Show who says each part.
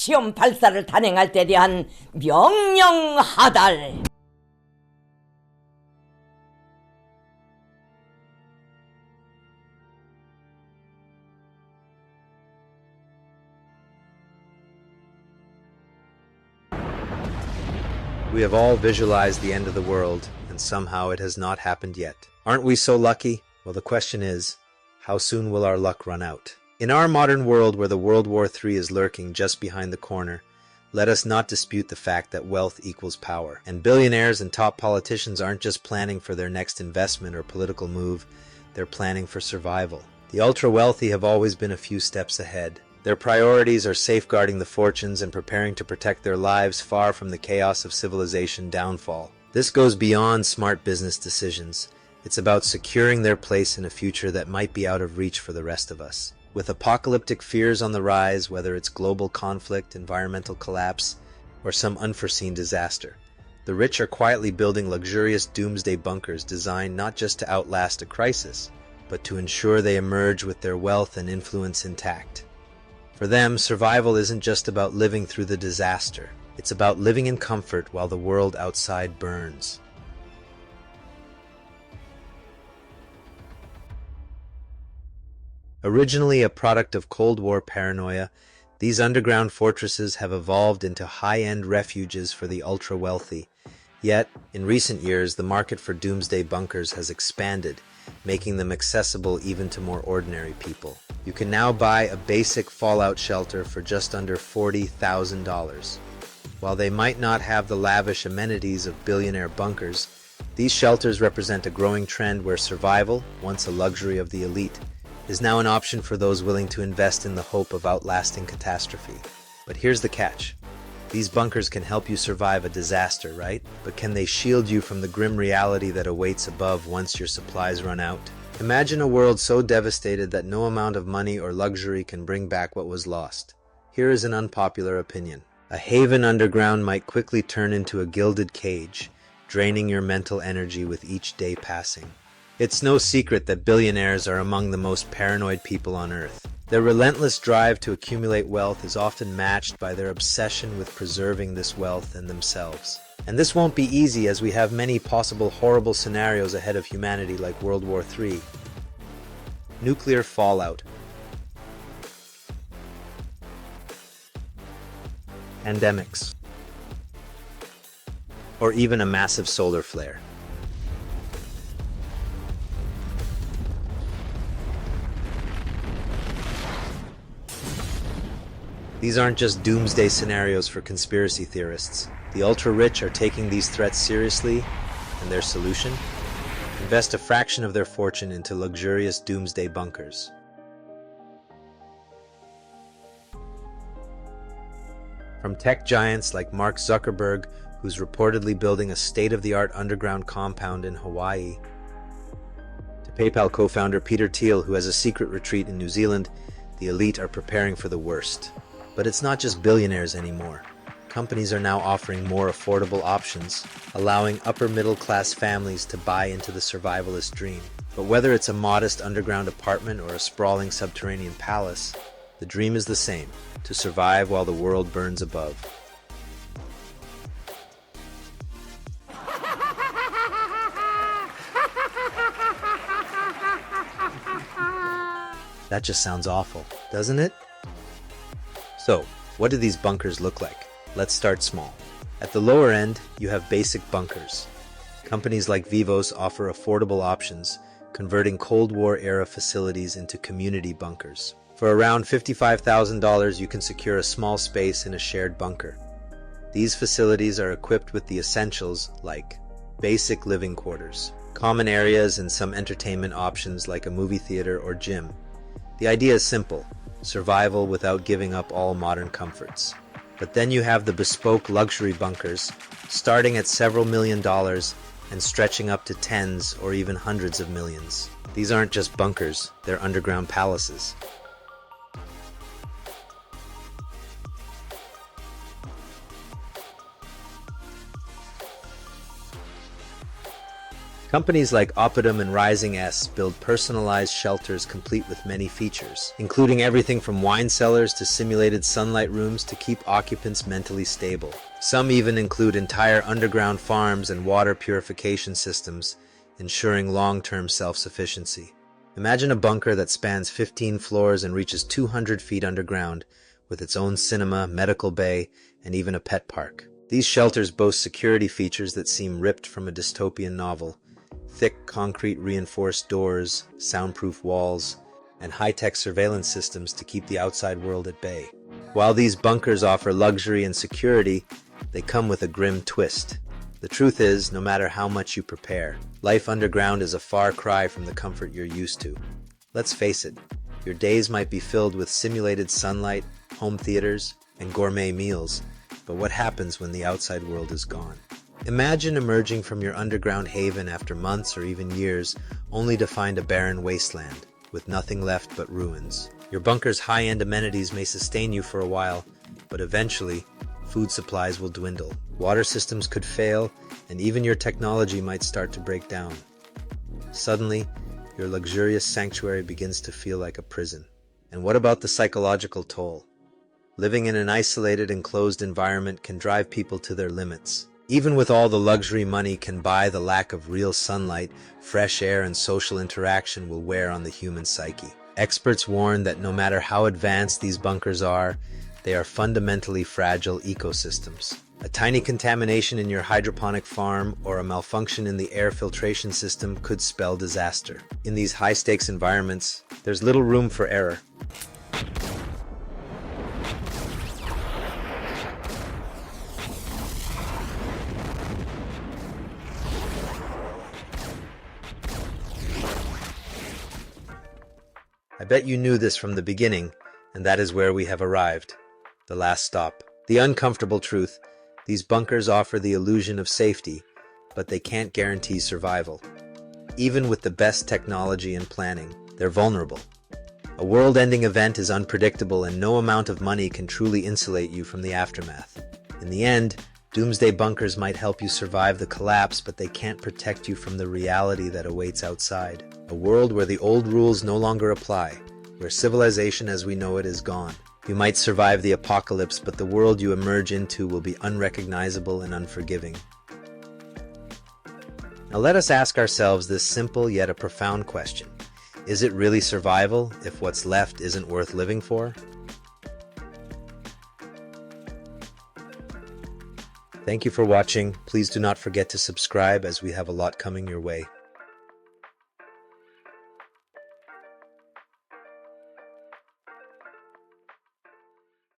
Speaker 1: 시험 발사를 단행할 때 대한 명령하달.
Speaker 2: We have all visualized the end of the world, and somehow it has not happened yet. Aren't we so lucky? Well, the question is, how soon will our luck run out? In our modern world where the World War III is lurking just behind the corner, let us not dispute the fact that wealth equals power. And billionaires and top politicians aren't just planning for their next investment or political move, they're planning for survival. The ultra-wealthy have always been a few steps ahead. Their priorities are safeguarding the fortunes and preparing to protect their lives far from the chaos of civilization downfall. This goes beyond smart business decisions. It's about securing their place in a future that might be out of reach for the rest of us. With apocalyptic fears on the rise, whether it's global conflict, environmental collapse, or some unforeseen disaster, the rich are quietly building luxurious doomsday bunkers designed not just to outlast a crisis, but to ensure they emerge with their wealth and influence intact. For them, survival isn't just about living through the disaster. It's about living in comfort while the world outside burns. Originally a product of Cold War paranoia, these underground fortresses have evolved into high-end refuges for the ultra-wealthy. Yet, in recent years, the market for doomsday bunkers has expanded, making them accessible even to more ordinary people. You can now buy a basic fallout shelter for just under $40,000. While they might not have the lavish amenities of billionaire bunkers, these shelters represent a growing trend where survival, once a luxury of the elite, is now an option for those willing to invest in the hope of outlasting catastrophe. But here's the catch. These bunkers can help you survive a disaster, right? But can they shield you from the grim reality that awaits above once your supplies run out? Imagine a world so devastated that no amount of money or luxury can bring back what was lost. Here is an unpopular opinion. A haven underground might quickly turn into a gilded cage, draining your mental energy with each day passing. It's no secret that billionaires are among the most paranoid people on Earth. Their relentless drive to accumulate wealth is often matched by their obsession with preserving this wealth and themselves. And this won't be easy, as we have many possible horrible scenarios ahead of humanity, like World War III, nuclear fallout, pandemics, or even a massive solar flare. These aren't just doomsday scenarios for conspiracy theorists. The ultra-rich are taking these threats seriously, and their solution? Invest a fraction of their fortune into luxurious doomsday bunkers. From tech giants like Mark Zuckerberg, who's reportedly building a state-of-the-art underground compound in Hawaii, to PayPal co-founder Peter Thiel, who has a secret retreat in New Zealand, the elite are preparing for the worst. But it's not just billionaires anymore. Companies are now offering more affordable options, allowing upper-middle-class families to buy into the survivalist dream. But whether it's a modest underground apartment or a sprawling subterranean palace, the dream is the same: to survive while the world burns above. That just sounds awful, doesn't it? So, what do these bunkers look like? Let's start small. At the lower end, you have basic bunkers. Companies like Vivos offer affordable options, converting Cold War-era facilities into community bunkers. For around $55,000, you can secure a small space in a shared bunker. These facilities are equipped with the essentials like basic living quarters, common areas, and some entertainment options like a movie theater or gym. The idea is simple: survival without giving up all modern comforts. But then you have the bespoke luxury bunkers, starting at several $1,000,000 and stretching up to tens or even hundreds of millions. These aren't just bunkers, they're underground palaces. Companies like Opidum and Rising S build personalized shelters complete with many features, including everything from wine cellars to simulated sunlight rooms to keep occupants mentally stable. Some even include entire underground farms and water purification systems, ensuring long-term self-sufficiency. Imagine a bunker that spans 15 floors and reaches 200 feet underground, with its own cinema, medical bay, and even a pet park. These shelters boast security features that seem ripped from a dystopian novel: thick concrete reinforced doors, soundproof walls, and high-tech surveillance systems to keep the outside world at bay. While these bunkers offer luxury and security, they come with a grim twist. The truth is, no matter how much you prepare, life underground is a far cry from the comfort you're used to. Let's face it, your days might be filled with simulated sunlight, home theaters, and gourmet meals, but what happens when the outside world is gone? Imagine emerging from your underground haven after months or even years, only to find a barren wasteland, with nothing left but ruins. Your bunker's high-end amenities may sustain you for a while, but eventually, food supplies will dwindle, water systems could fail, and even your technology might start to break down. Suddenly, your luxurious sanctuary begins to feel like a prison. And what about the psychological toll? Living in an isolated, enclosed environment can drive people to their limits. Even with all the luxury money can buy, the lack of real sunlight, fresh air, and social interaction will wear on the human psyche. Experts warn that no matter how advanced these bunkers are, they are fundamentally fragile ecosystems. A tiny contamination in your hydroponic farm or a malfunction in the air filtration system could spell disaster. In these high-stakes environments, there's little room for error. I bet you knew this from the beginning, and that is where we have arrived. The last stop. The uncomfortable truth: these bunkers offer the illusion of safety, but they can't guarantee survival. Even with the best technology and planning, they're vulnerable. A world-ending event is unpredictable, and no amount of money can truly insulate you from the aftermath. In the end, Doomsday Bunkers might help you survive the collapse, but they can't protect you from the reality that awaits outside. A world where the old rules no longer apply, where civilization as we know it is gone. You might survive the apocalypse, but the world you emerge into will be unrecognizable and unforgiving. Now let us ask ourselves this simple yet a profound question. Is it really survival if what's left isn't worth living for? Thank you for watching. Please do not forget to subscribe, as we have a lot coming your way.